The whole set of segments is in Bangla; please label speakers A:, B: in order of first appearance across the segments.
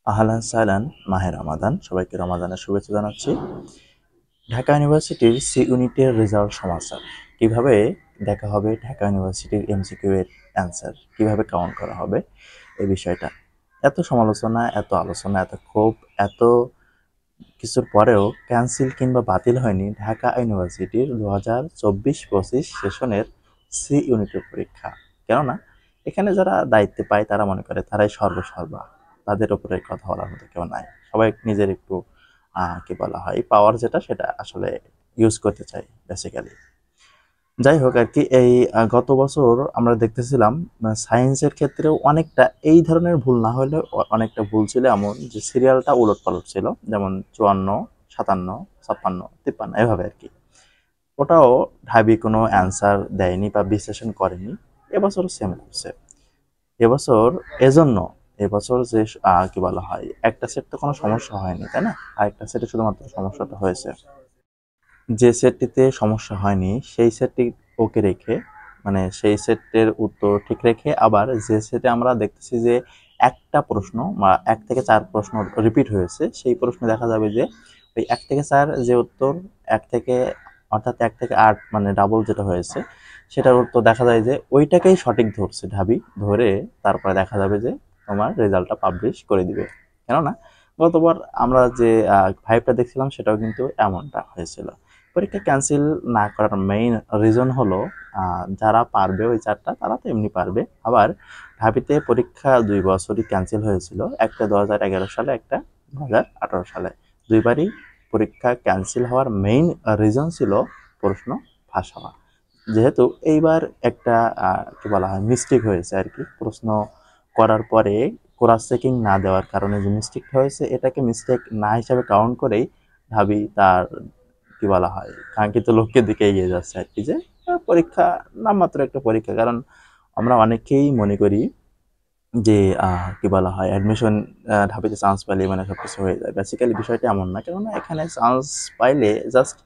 A: আহলান সাহলান, মাহে রমাদান। সবাইকে রমাদানের শুভেচ্ছা জানাচ্ছি। ঢাকা ইউনিভার্সিটির সি ইউনিটের রেজাল্ট সমাচার কিভাবে দেখা হবে, ঢাকা ইউনিভার্সিটির এমসিকিউ এর অ্যান্সার কিভাবে কাউন্ট করা হবে, এই বিষয়টা এত সমালোচনা, এত আলোচনা, এত ক্ষোভ, এত কিছুর পরেও ক্যান্সেল কিংবা বাতিল হয়নি ঢাকা ইউনিভার্সিটির 2024-25 সেশনের সি ইউনিটের পরীক্ষা। কেননা এখানে যারা দায়িত্বে পায় তারা মনে করে তারাই সর্বসর্বা, তাদের উপরে কথা বলার মতো কেউ নাই। সবাই নিজের একটু কি বলা হয়, পাওয়ার যেটা সেটা আসলে ইউজ করতে চাই বেসিক্যালি। যাই হোক আর কি, এই গত বছর আমরা দেখতেছিলাম সায়েন্সের ক্ষেত্রেও অনেকটা এই ধরনের ভুল না হলেও অনেকটা ভুল ছিল, এমন যে সিরিয়ালটা উলটপালট ছিল, যেমন 54, 57, 56, 53 এভাবে আর কি। ওটাও ঢাবি কোনো অ্যান্সার দেয়নি বা বিশ্লেষণ করেনি। এবছর সেম করছে। এবছর এজন্য এবছর যে কি বলা হয়, একটা সেট তো কোনো সমস্যা হয়নি, তাই না? আর একটা সেটে শুধুমাত্র সমস্যাটা হয়েছে। যে সেটটিতে সমস্যা হয়নি সেই সেটটি ওকে রেখে, মানে সেই সেটের উত্তর ঠিক রেখে, আবার যে সেটে আমরা দেখতেছি যে একটা প্রশ্ন বা 1 থেকে 4 প্রশ্ন রিপিট হয়েছে, সেই প্রশ্নে দেখা যাবে যে ওই 1 থেকে 4 যে উত্তর, 1 থেকে, অর্থাৎ 1 থেকে 8 মানে ডাবল যেটা হয়েছে, সেটার উত্তর দেখা যায় যে ওইটাকেই সঠিক ধরছে ঢাবি, ধরে তারপরে দেখা যাবে যে তোমার রেজাল্টটা পাবলিশ করে দিবে। কেননা গতবার আমরা যে ভাইবটা দেখছিলাম সেটাও কিন্তু এমনটা হয়েছিল। পরীক্ষা ক্যান্সেল না করার মেইন রিজন হলো যারা পারবে ওই 4টা তারা তো এমনি পারবে। আবার ঢাবিতে পরীক্ষা 2 বছরই ক্যান্সেল হয়েছিল, একটা 2011 সালে, একটা 2018 সালে। দুইবারই পরীক্ষা ক্যান্সেল হওয়ার মেইন রিজন ছিল প্রশ্ন ফাঁস হওয়া। যেহেতু এইবার একটা কি বলা হয়, মিস্টেক হয়েছে আর কি, প্রশ্ন করার পরে ক্রস চেকিং না দেওয়ার কারণে যে মিস্টেক হয়েছে, এটাকে মিস্টেক না হিসাবে কাউন্ট করেই ঢাবি তার কি বলা হয় কাঙ্ক্ষিত লক্ষ্যের দিকে এগিয়ে যাচ্ছে আর কি। যে পরীক্ষা নামমাত্র একটা পরীক্ষা, কারণ আমরা অনেকেই মনে করি যে কি বলা হয়, অ্যাডমিশন ঢাবিতে চান্স পাইলে মানে সবকিছু হয়ে যায়। বেসিক্যালি বিষয়টা এমন না, কেননা এখানে চান্স পাইলে জাস্ট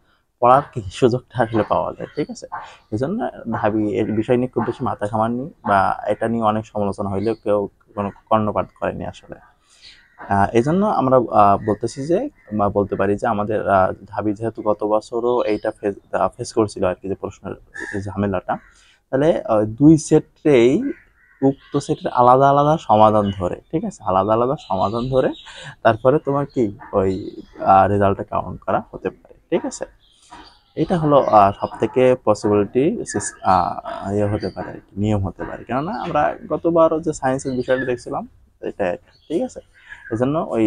A: পড়ার কি সুযোগটা আসলে পাওয়া যায়, ঠিক আছে? এই জন্য ঢাবি এর বিষয় নিয়ে খুব বেশি মাথা ঘামাননি, বা এটা নিয়ে অনেক সমালোচনা হইলেও কেউ কোনো কর্ণপাত করেনি আসলে। এই জন্য আমরা বলতেছি যে, বা বলতে পারি যে আমাদের ঢাবি যেহেতু গত বছরও এইটা ফেস করছিল আর কি, যে প্রশ্নের ঝামেলাটা, তাহলে 2 সেটেই উক্ত সেটের আলাদা আলাদা সমাধান ধরে, ঠিক আছে, আলাদা আলাদা সমাধান ধরে তারপরে তোমার কি ওই রেজাল্টটা কাউন্ট করা হতে পারে, ঠিক আছে? এটা হলো সব থেকে পসিবিলিটি ইয়ে হতে পারে আর কি, নিয়ম হতে পারে। কেননা আমরা গতবারও যে সায়েন্সের বিষয়টা দেখছিলাম, এটা ঠিক আছে। এই জন্য ওই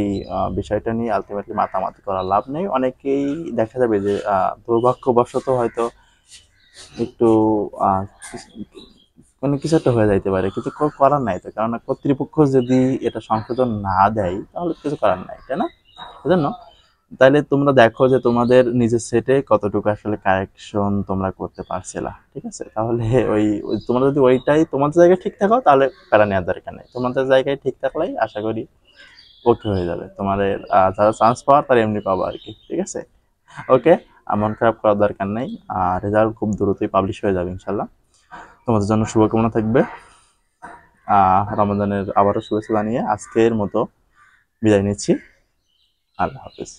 A: বিষয়টা নিয়ে আলটিমেটলি মাতামাতি করার লাভ নেই। অনেকেই দেখা যাবে যে দুর্ভাগ্যবশত হয়তো একটু আহ, কোনো কিছু একটা হয়ে যাইতে পারে, কিছু করার নাই তো, কেননা কর্তৃপক্ষ যদি এটা সংশোধন না দেয় তাহলে কিছু করার নাই, তাই না? এজন্য তাইলে তোমরা দেখো যে তোমাদের নিজের সেটে কতটুকু আসলে কারেকশন তোমরা করতে পারছিলা, ঠিক আছে? তাহলে তোমরা যদি ওইটাই তোমাদের জায়গায় ঠিক থাকো, তাহলে প্যারা নেওয়ার দরকার নেই। তোমাদের জায়গায় ঠিক থাকলেই আশা করি ওকে হয়ে যাবে। তোমাদের যারা চান্স পাওয়ার তারা এমনি পাবো আর কি, ঠিক আছে? ওকে, মন খারাপ করার দরকার নেই। রেজাল্ট খুব দ্রুতই পাবলিশ হয়ে যাবে ইনশাল্লাহ। তোমাদের জন্য শুভকামনা থাকবে। রমাদানের আবারও শুভেচ্ছা জানিয়ে আজকের মতো বিদায় নিচ্ছি। আল্লাহ হাফিজ।